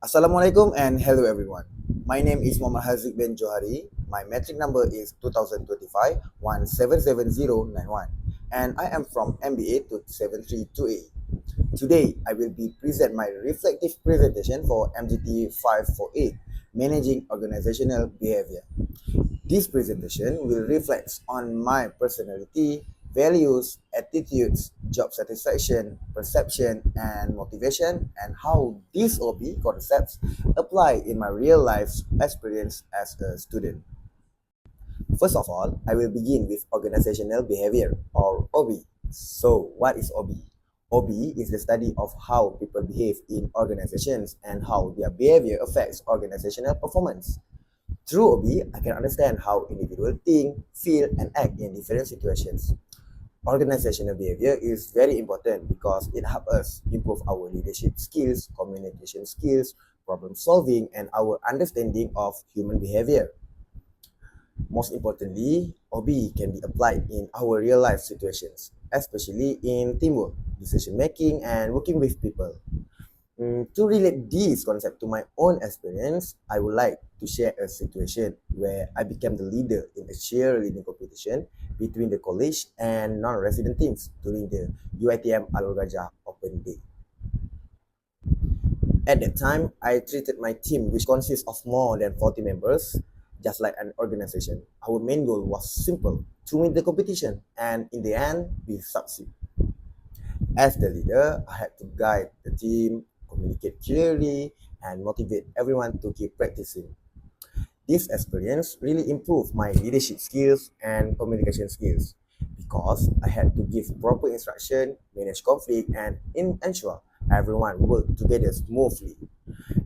Assalamualaikum and hello everyone. My name is Muhammad Haziq bin Johari. My metric number is 2025-1777091 and I am from MBA 732A. Today I will be present my reflective presentation for MGT548, Managing Organizational Behavior. This presentation will reflect on my personality, values, attitudes, job satisfaction, perception, and motivation, and how these OB concepts apply in my real life experience as a student. First of all, I will begin with organizational behavior or OB. So, what is OB? OB is the study of how people behave in organizations and how their behavior affects organizational performance. Through OB, I can understand how individuals think, feel, and act in different situations. Organizational behavior is very important because it helps us improve our leadership skills, communication skills, problem solving, and our understanding of human behavior. Most importantly, OB can be applied in our real life situations, especially in teamwork, decision making, and working with people. To relate this concept to my own experience, I would like to share a situation where I became the leader in a cheerleading competition between the college and non-resident teams during the UiTM Alur Gajah Open Day. At that time, I treated my team, which consists of more than 40 members, just like an organization. Our main goal was simple, to win the competition, and in the end, we succeed. As the leader, I had to guide the team, communicate clearly, and motivate everyone to keep practicing. This experience really improved my leadership skills and communication skills because I had to give proper instruction, manage conflict, and ensure everyone worked together smoothly.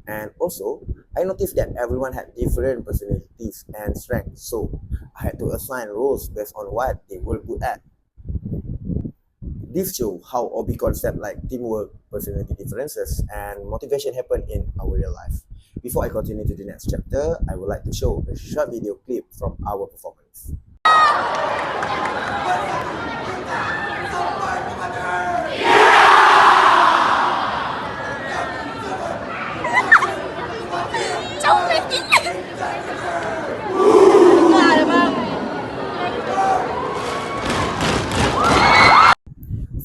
And also, I noticed that everyone had different personalities and strengths, so I had to assign roles based on what they were good at. This shows how OB concepts like teamwork, personality differences, and motivation happen in our real life. Before I continue to the next chapter, I would like to show a short video clip from our performance.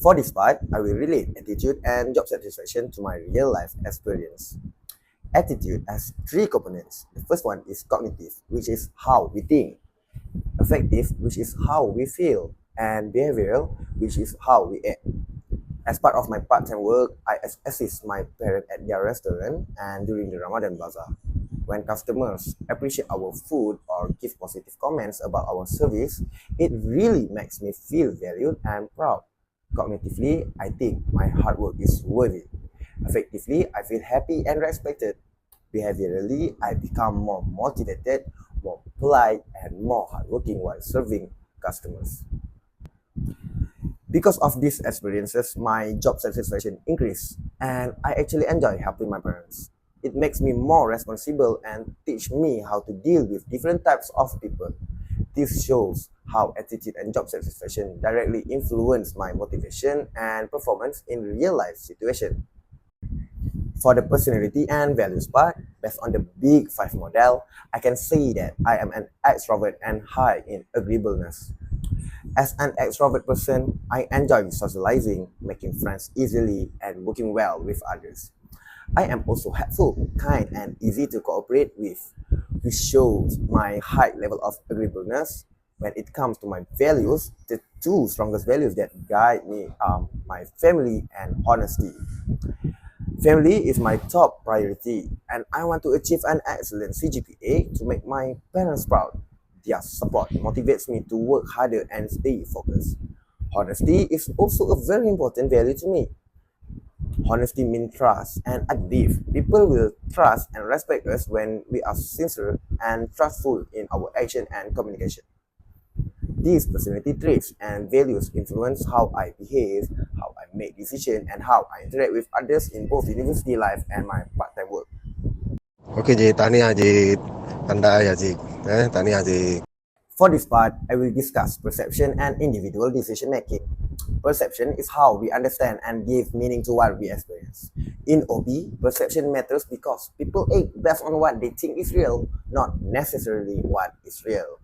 For this part, I will relate attitude and job satisfaction to my real life experience. Attitude has three components. The first one is cognitive, which is how we think, affective, which is how we feel, and behavioral, which is how we act. As part of my part-time work, I assist my parents at their restaurant and during the Ramadan Bazaar. When customers appreciate our food or give positive comments about our service, it really makes me feel valued and proud. Cognitively, I think my hard work is worth it. Effectively, I feel happy and respected. Behaviorally, I become more motivated, more polite, and more hardworking while serving customers. Because of these experiences, my job satisfaction increased, and I actually enjoy helping my parents. It makes me more responsible and teach me how to deal with different types of people. This shows how attitude and job satisfaction directly influence my motivation and performance in real life situations. For the personality and values part, based on the Big Five model, I can say that I am an extrovert and high in agreeableness. As an extrovert person, I enjoy socializing, making friends easily, and working well with others. I am also helpful, kind, and easy to cooperate with, which shows my high level of agreeableness. When it comes to my values, the two strongest values that guide me are my family and honesty. Family is my top priority, and I want to achieve an excellent CGPA to make my parents proud. Their support motivates me to work harder and stay focused. Honesty is also a very important value to me. Honesty means trust, and I believe people will trust and respect us when we are sincere and trustful in our action and communication. These personality traits and values influence how I behave, how I make decisions, and how I interact with others in both university life and my part-time work. Okey Jik, tahniah Jik. Pandai ya Jik. Tahniah Jik. For this part, I will discuss perception and individual decision making. Perception is how we understand and give meaning to what we experience. In OB, perception matters because people act based on what they think is real, not necessarily what is real.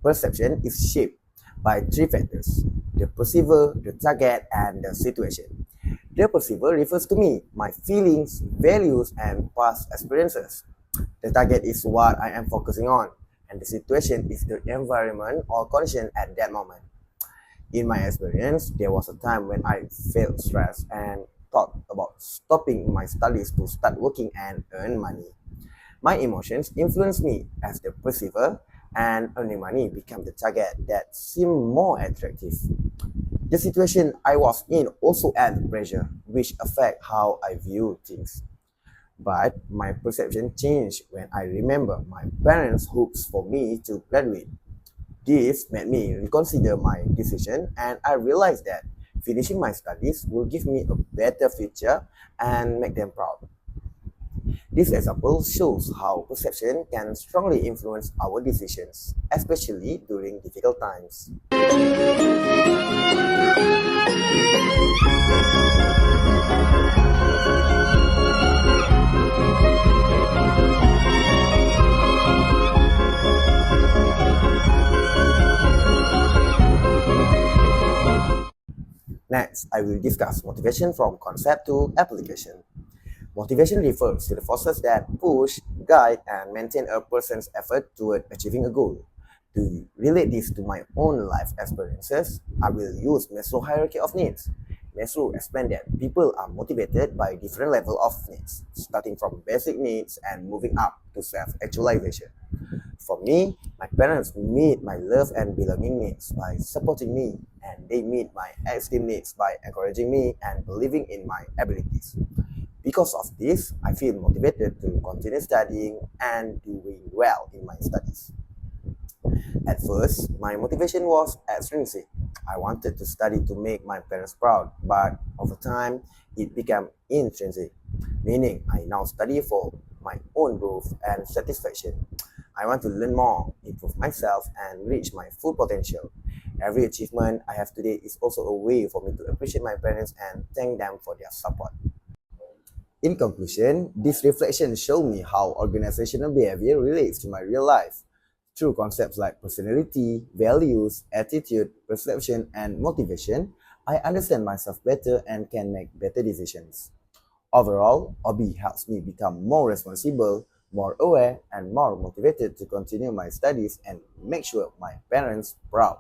Perception is shaped by three factors: the perceiver, the target, and the situation. The perceiver refers to me, my feelings, values, and past experiences. The target is what I am focusing on, and the situation is the environment or condition at that moment. In my experience, there was a time when I felt stressed and thought about stopping my studies to start working and earn money. My emotions influenced me as the perceiver, and earning money became the target that seemed more attractive. The situation I was in also added pressure, which affect how I view things. But my perception changed when I remember my parents' hopes for me to graduate. This made me reconsider my decision, and I realized that finishing my studies will give me a better future and make them proud. This example shows how perception can strongly influence our decisions, especially during difficult times. Next, I will discuss motivation from concept to application. Motivation refers to the forces that push, guide, and maintain a person's effort toward achieving a goal. To relate this to my own life experiences, I will use Maslow hierarchy of needs. Maslow explained that people are motivated by different level of needs, starting from basic needs and moving up to self-actualization. For me, my parents meet my love and belonging needs by supporting me, and they meet my esteem needs by encouraging me and believing in my abilities. Because of this, I feel motivated to continue studying and doing well in my studies. At first, my motivation was extrinsic. I wanted to study to make my parents proud, but over time, it became intrinsic, meaning I now study for my own growth and satisfaction. I want to learn more, improve myself, and reach my full potential. Every achievement I have today is also a way for me to appreciate my parents and thank them for their support. In conclusion, this reflection showed me how organizational behavior relates to my real life. Through concepts like personality, values, attitude, perception, and motivation, I understand myself better and can make better decisions. Overall, OB helps me become more responsible, more aware, and more motivated to continue my studies and make sure my parents proud.